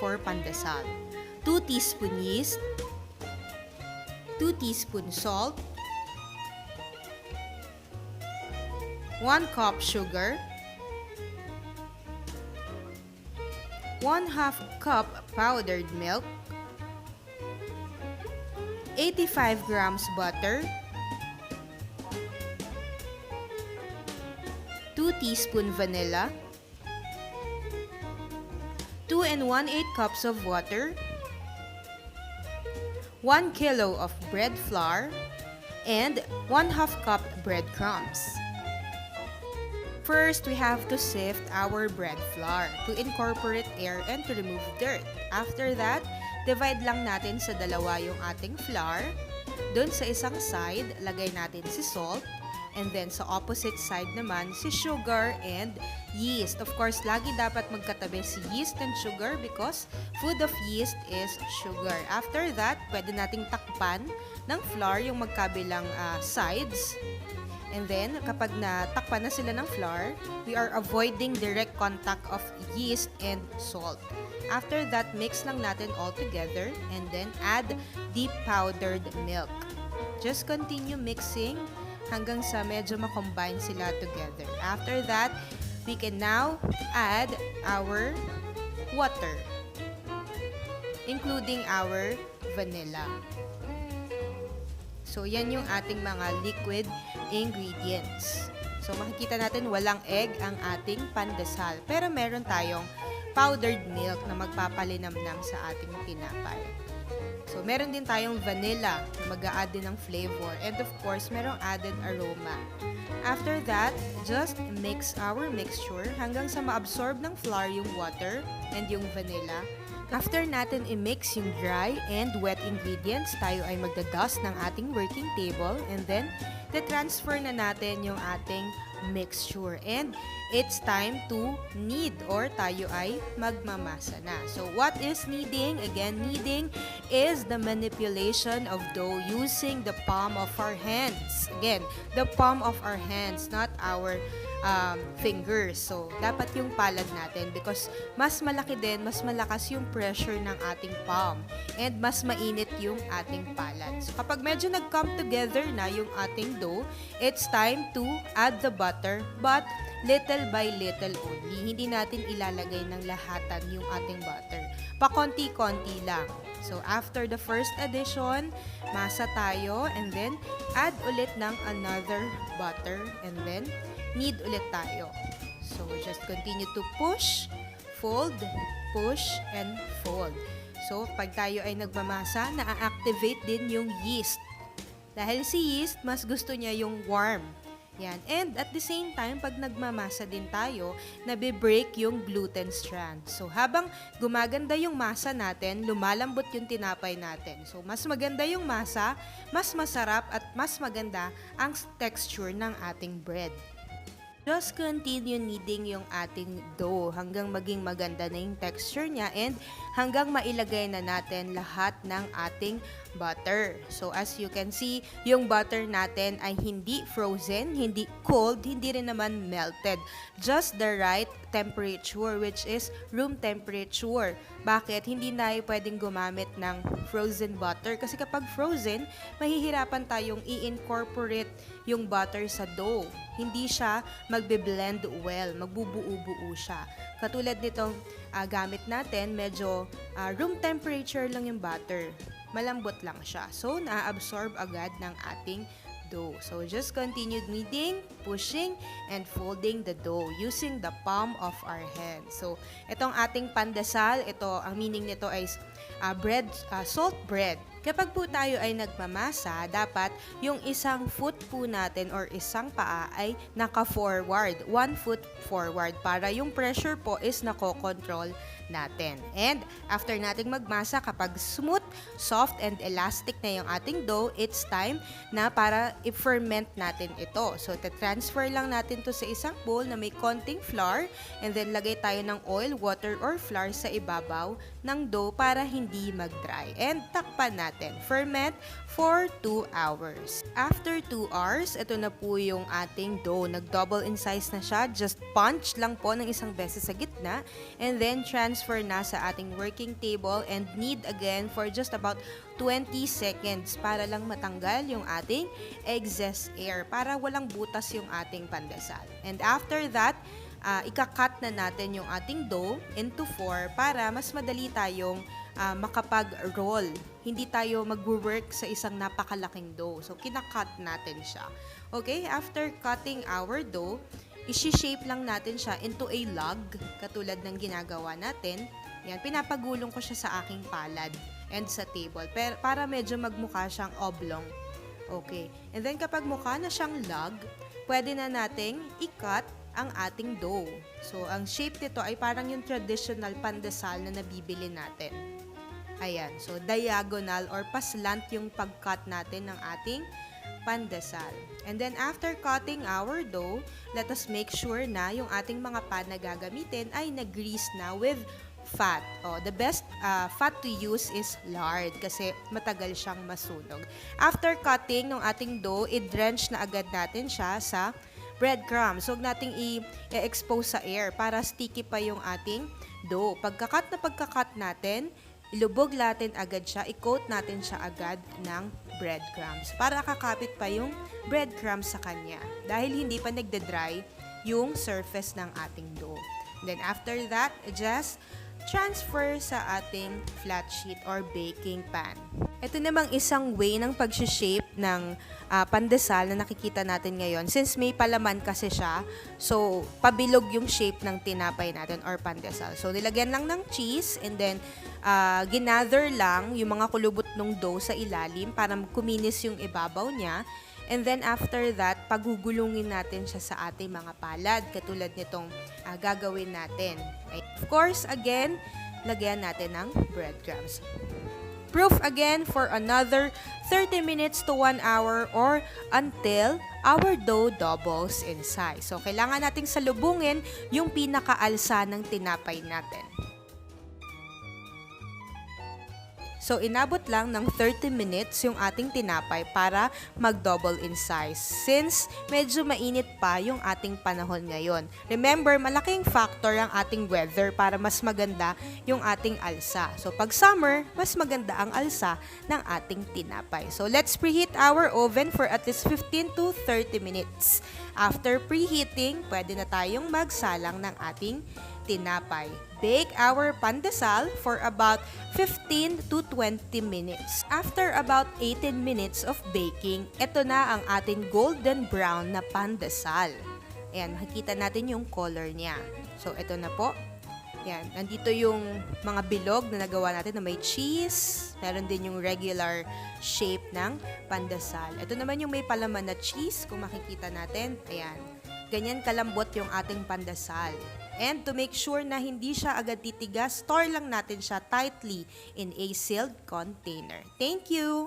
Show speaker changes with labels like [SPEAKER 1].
[SPEAKER 1] for pandesal. 2 teaspoon yeast, 2 teaspoon salt, 1 cup sugar, 1/2 cup powdered milk, 85 grams butter, 2 teaspoon vanilla, 2 1/8 cups of water, 1 kilo of bread flour, and 1/2 cup breadcrumbs. First, we have to sift our bread flour to incorporate air and to remove dirt. After that, divide lang natin sa dalawa yung ating flour. Doon sa isang side, lagay natin si salt. And then sa opposite side naman, si sugar and yeast. Of course, lagi dapat magkatabi si yeast and sugar because food of yeast is sugar. After that, pwede nating takpan ng flour yung magkabilang sides. And then, kapag natakpan na sila ng flour, we are avoiding direct contact of yeast and salt. After that, mix lang natin all together and then add the powdered milk. Just continue mixing hanggang sa medyo makombine sila together. After that, we can now add our water, including our vanilla. So, yan yung ating mga liquid ingredients. So, makikita natin walang egg ang ating pandesal. Pero meron tayong powdered milk na magpapalinamnam sa ating tinapay. So, meron din tayong vanilla na mag-a-add din ng flavor. And of course, merong added aroma. After that, just mix our mixture hanggang sa ma-absorb ng flour yung water and yung vanilla. After natin i-mix yung dry and wet ingredients, tayo ay magdadust ng ating working table and then transfer na natin yung ating mixture. And it's time to knead or tayo ay magmamasa na. So what is kneading? Again, kneading is the manipulation of dough using the palm of our hands. Again, the palm of our hands, not our fingers. So, dapat yung palad natin because mas malaki din, mas malakas yung pressure ng ating palm and mas mainit yung ating palad. So, kapag medyo nag-come together na yung ating dough, it's time to add the butter but little by little only. Hindi natin ilalagay ng lahatan yung ating butter. Pakonti-konti lang. So, after the first addition, masa tayo and then add ulit ng another butter and then knead ulit tayo. So, just continue to push, fold, push, and fold. So, pag tayo ay nagmamasa, na-activate din yung yeast. Dahil si yeast, mas gusto niya yung warm. Yan. And at the same time, pag nagmamasa din tayo, nabe-break yung gluten strand. So, habang gumaganda yung masa natin, lumalambot yung tinapay natin. So, mas maganda yung masa, mas masarap at mas maganda ang texture ng ating bread. Just continue kneading yung ating dough hanggang maging maganda na yung texture niya and hanggang mailagay na natin lahat ng ating butter. So, as you can see, yung butter natin ay hindi frozen, hindi cold, hindi rin naman melted. Just the right temperature, which is room temperature. Bakit? Hindi na pwedeng gumamit ng frozen butter. Kasi kapag frozen, mahihirapan tayong i-incorporate yung butter sa dough. Hindi siya magbe-blend well, magbubuo-buo siya. Katulad nitong gamit natin, medyo room temperature lang yung butter. Malambot lang siya. So, na-absorb agad ng ating dough. So, just continue kneading, pushing, and folding the dough using the palm of our hand. So, itong ating pandesal, ang meaning nito ay salt bread. Kapag po tayo ay nagmamasa, dapat yung isang foot po natin or isang paa ay naka-forward, 1 foot forward para yung pressure po is nako-control natin. And after nating magmasa, kapag smooth, soft, and elastic na yung ating dough, it's time na para i-ferment natin ito. So, transfer lang natin to sa isang bowl na may konting flour and then lagay tayo ng oil, water, or flour sa ibabaw ng dough para hindi mag-dry. And takpan natin. natin. Ferment for 2 hours. After 2 hours, ito na po yung ating dough. Nag-double in size na siya. Just punch lang po ng isang beses sa gitna. And then, transfer na sa ating working table and knead again for just about 20 seconds para lang matanggal yung ating excess air, para walang butas yung ating pandesal. And after that, ika-cut na natin yung ating dough into 4 para mas madali tayong makapag-roll. Hindi tayo mag-work sa isang napakalaking dough. So, kina-cut natin siya. Okay, after cutting our dough, isi-shape lang natin siya into a log, katulad ng ginagawa natin. Yan, pinapagulong ko siya sa aking palad and sa table para medyo magmukha siyang oblong. Okay, and then kapag mukha na siyang log, pwede na nating i-cut ang ating dough. So, ang shape nito ay parang yung traditional pandesal na nabibili natin. Ayan. So, diagonal or paslant yung pag-cut natin ng ating pandesal. And then, after cutting our dough, let us make sure na yung ating mga pan na gagamitin ay nag-grease na with fat. The best fat to use is lard kasi matagal siyang masunog. After cutting ng ating dough, i-drench na agad natin siya sa breadcrumbs. Huwag nating i-expose sa air para sticky pa yung ating dough. Pagka-cut natin, ilubog natin agad siya, i-coat natin siya agad ng breadcrumbs para kakapit pa yung breadcrumbs sa kanya dahil hindi pa nagde-dry yung surface ng ating dough. Then after that, just transfer sa ating flat sheet or baking pan. Ito namang isang way ng pag-shape ng pandesal na nakikita natin ngayon. Since may palaman kasi siya, so pabilog yung shape ng tinapay natin or pandesal. So nilagyan lang ng cheese and then ginather lang yung mga kulubot ng dough sa ilalim para kuminis yung ibabaw niya. And then after that, pagugulungin natin siya sa ating mga palad, katulad nitong gagawin natin. Of course, again, lagyan natin ng breadcrumbs. Proof again for another 30 minutes to 1 hour or until our dough doubles in size. So, kailangan nating salubungin yung pinakaalsa ng tinapay natin. So, inabot lang ng 30 minutes yung ating tinapay para mag-double in size since medyo mainit pa yung ating panahon ngayon. Remember, malaking factor ang ating weather para mas maganda yung ating alsa. So, pag summer, mas maganda ang alsa ng ating tinapay. So, let's preheat our oven for at least 15 to 30 minutes. After preheating, pwede na tayong magsalang ng ating tinapay. Bake our pandesal for about 15 to 20 minutes. After about 18 minutes of baking, ito na ang ating golden brown na pandesal. Ayan, makikita natin yung color niya. So, ito na po. Ayan, nandito yung mga bilog na nagawa natin na may cheese. Meron din yung regular shape ng pandesal. Ito naman yung may palaman na cheese, kung makikita natin. Ayan, ganyan kalambot yung ating pandesal. And to make sure na hindi siya agad titigas, store lang natin siya tightly in a sealed container. Thank you!